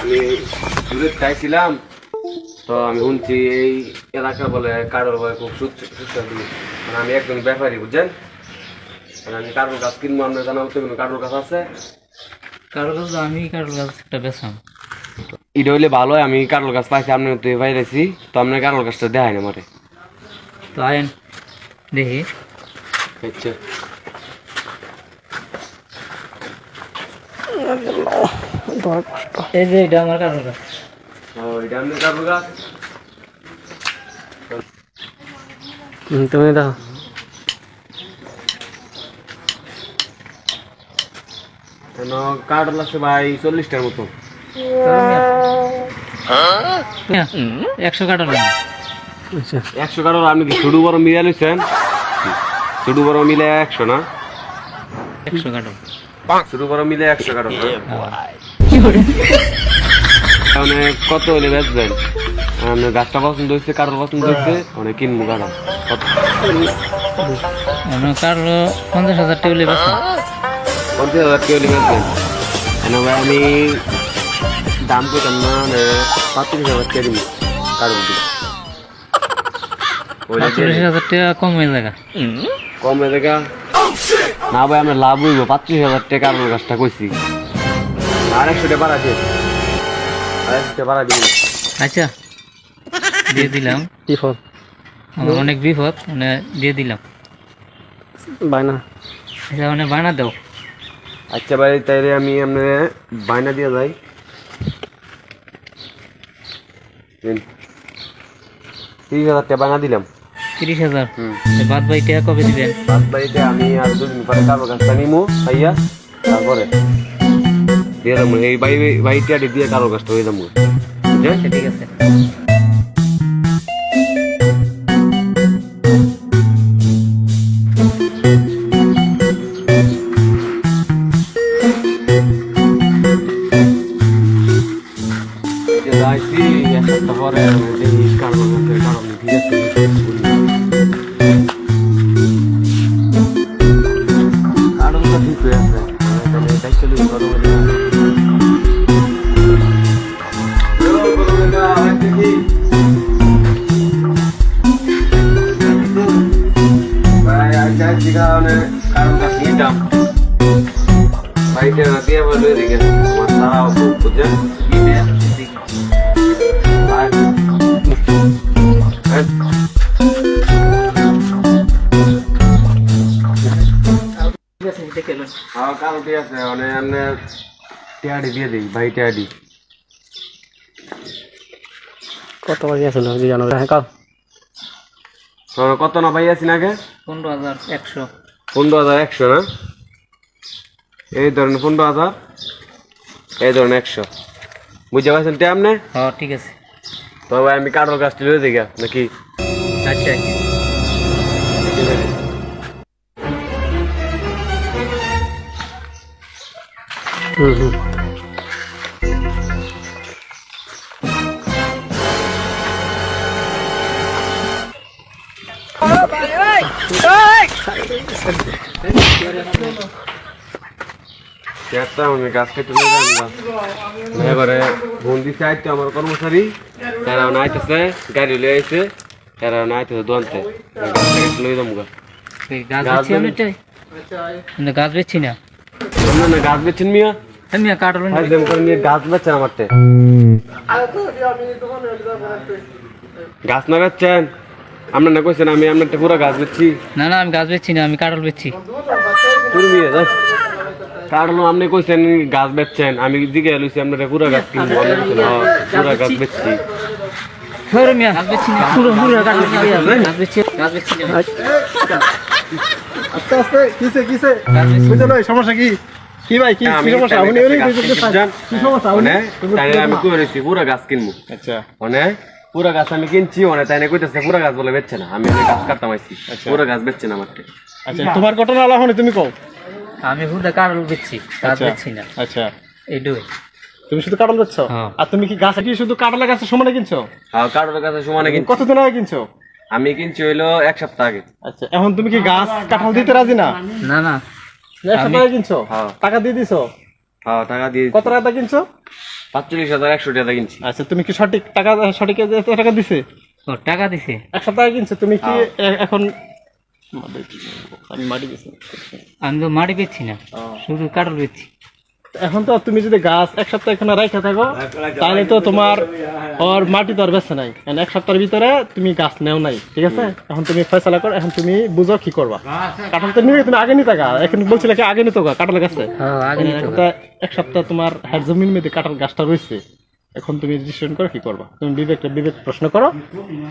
আমি দূরে চাইছিলাম তো আমি শুনছি এই এলাকা বলে কারোর বলে খুব সুস্বাদু মানে আমি একজন ব্যাপারী বুঝছেন আমি কারোর গাছ কিনবো আপনার জানা মতো কারোর গাছ আছে আমি কারোর গাছ একটা বেছাম এটা হইলে ভালো হয় আমি কারোর গাছ পাইছি আপনার তো পাইছি তো আপনার কারোর গাছটা দেখায় না আমারে তো আয়েন দেখি আচ্ছা এই যে এটা আমার কারোর গাছ ও এটা আপনার কারোর গাছ তুমি দেখো কার্ড লাগছে ভাই 40টার মতো 100 কাটার আচ্ছা 100 কার্ড আপনি কি ছোট বড় মিলে লইছেন ছোট বড় মিলে 100 না 100 কাটার ছোট বড় মিলে 100 কার্ড মানে কত হলে বেচবেন আপনার গাছটা পছন্দ হয়েছে কারোর পছন্দ হয়েছে অনেক কিনবো গাড়া কারো 50,000 টেবিলে বেছাম 50,000 কেউ বেচবেন ভাই আমি দাম পেতাম না মানে 35,000 টাকা দিব কারোর দিকে 40,000 টাকা কম হয়ে যায় কমে দেখা না ভাই আমরা লাভ হইব 35,000 টাকা কারোর গাছটা কইছি আর 100 টাকা বাড়া দিয়ে আর 100 টাকা বাড়া দিই আচ্ছা দিয়ে দিলাম বিপদ আমার অনেক বিপদ মানে দিয়ে দিলাম বাইনা এটা মানে বানা দাও আচ্ছা ভাই তাইলে আমি আপনার বাইনা দিয়ে যাই 30,000 টাকা বানা দিলাম 30,000 বাদ বাই টাকা কবে দিবেন বাদ বাড়িতে আমি আর 2 দিন পরে কারোর গাছটা নিমু ভাইয়া তারপরে দিয়ে দেবো এই বাইটা দিয়ে কারোর গাছটা হয়ে যাবো আচ্ছা ঠিক আছে যাইছি এক সপ্তাহ পরে কারোর গাছের কারণ ঠিক আছে কারণটা ঠিক হয়ে আছে দায়িত্ব নিয়ে কথা বলি কারণ গাছ নিতাম বাড়িতে দিয়ে বলে দিকে আমার তারাও বুঝছেন কারো ঠিক আছে মানে এমনি টিয়াডি দিয়ে দিই ভাই টিয়াডি কত বাজে আছে না জানো হ্যাঁ কাল কত না ভাই আছি না আগে 15,100 15,100 না এই ধরেন 15,000 এই ধরেন 100 বুঝতে পারছেন তে আপনি হ্যাঁ ঠিক আছে তবে আমি কারোর গাছটি লয়ে দিই নাকি আচ্ছা গাছ কেটে এবারে বন্দি চাইতে আমার কর্মচারী তারা নাইতেছে গাড়ি লিয়ে আইছে তারা নাইতেছে দোয়ানতে লই যাবো গাছ বেচছি না গাছ বেচছেন মিয়া আমি কাটল নিয়ে গাছ বেচছেন আমারতে গাছ না বেচছেন আপনার না কইছেন আমি আপনার পুরো গাছ বেচছি না আমি গাছ বেচছি না আমি কাটল বেচছি কারণ আপনি কইছেন গাছ বেচছেন আমি দিকে লইছি আপনার পুরো গাছ কিনবো পুরো গাছ বেচছি আস্তে আস্তে কিসে কিসে বুঝতে নয় সমস্যা কি কি ভাই কি সমস্যা আপনি কি সমস্যা আমি কইছি পুরো গাছ কিনবো আচ্ছা মানে পুরো গাছ আমি কিনছি মানে তাই না কইতেছে পুরো গাছ বলে বেচছে না আমি গাছ কাটতাম আইছি পুরো গাছ বেচছে না আমারটা আচ্ছা তোমার ঘটনা আলাহনে তুমি কও আমি হুদা কাটল বেচছি গাছ বেচছি না আচ্ছা এইডুই তুমি শুধু কাটল বেচছো আর তুমি কি গাছ কি শুধু কাটলা গাছের সমানে কিনছো হ্যাঁ কাটলের গাছের সমানে কিনছি কতদিন আগে কিনছো আমি কিনছি হইলো 1 সপ্তাহ আগে আচ্ছা এখন তুমি কি গাছ কাঁঠাল দিতে রাজি না না 1 সপ্তাহ আগে কিনছো টাকা দিয়ে দিছো হ্যাঁ টাকা দিয়ে কত টাকা কিনছো? 45,100 টাকা কিনছি। আচ্ছা তুমি কি সঠিক টাকা দিছে? ও টাকা দিছে। এক সপ্তাহ কিনছো তুমি কি এখন আমি মাটি দিছি। আমি তো মাটি বেচছি না, শুধু কাটল বেচছি। এখন তো তুমি যদি গাছ এক সপ্তাহ এখানে রাখা থাকো তাহলে তো তোমার ওর মাটি তো আর বেছে নাই, কারণ এক সপ্তাহের ভিতরে তুমি গাছ নেও নাই, ঠিক আছে? এখন তুমি ফয়সালা করো, এখন তুমি বুঝো কি করবা। কাঁঠাল তো নিয়ে তুমি আগে নিতে গা, এখন বলছিলে কি আগে নিতে গা কাঁঠাল গাছে? আগে নিতে এখন তো এক সপ্তাহ তোমার হ্যাঁ জমির মধ্যে কাঁঠাল গাছটা রয়েছে, এখন তুমি ডিসিশন করো কি করবা। তুমি বিবেক প্রশ্ন করো,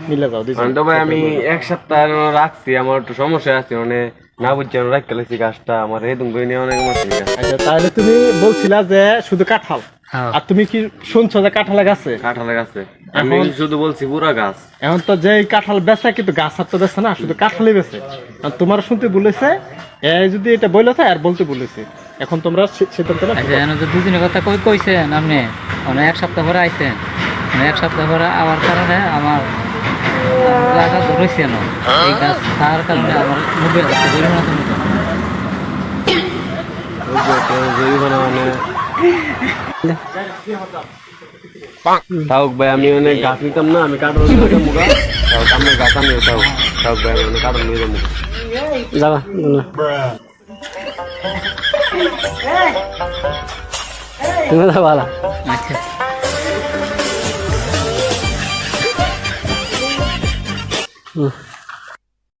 মিলে যাও দুইজন। তো ভাই আমি এক সপ্তাহ রাখছি, আমার একটু সমস্যা আছে, মানে না বুঝছি আমি রাখতে লাগছি গাছটা, আমার হেতুম করে নিয়ে অনেক সমস্যা। আচ্ছা তাহলে তুমি বলছিলা যে শুধু কাঁঠাল, আর তুমি কি শুনছো যে কাঁঠালের গাছে? কাঁঠালের গাছে আমি শুধু বলছি পুরা গাছ। এখন তো যে কাঁঠাল বেচে কিন্তু গাছ আর তো বেচে না, শুধু কাঁঠালই বেচে। আর তোমার শুনতে বলেছে যদি এটা বললো আর বলতে বলেছে, এখন তোমরা সিদ্ধান্ত নাও। আচ্ছা এনে তো দুদিনের কথা কইছেন আপনি, মানে এক সপ্তাহ পরে আইছেন, মানে এক সপ্তাহ পরে আবার কারণে আমার জায়গা ধরেছে না, এই গাছ তার কারণে আমার 90,000 জরিমানা তো নিতে তাও ভাই আমি অনেক গাছ নিতাম না, আমি কাঠল মুগা আমার গাছ আমি তাও তাও ভাই আমি কাঠল নিয়ে যাবো যাবা তুমি তো ভালো। আচ্ছা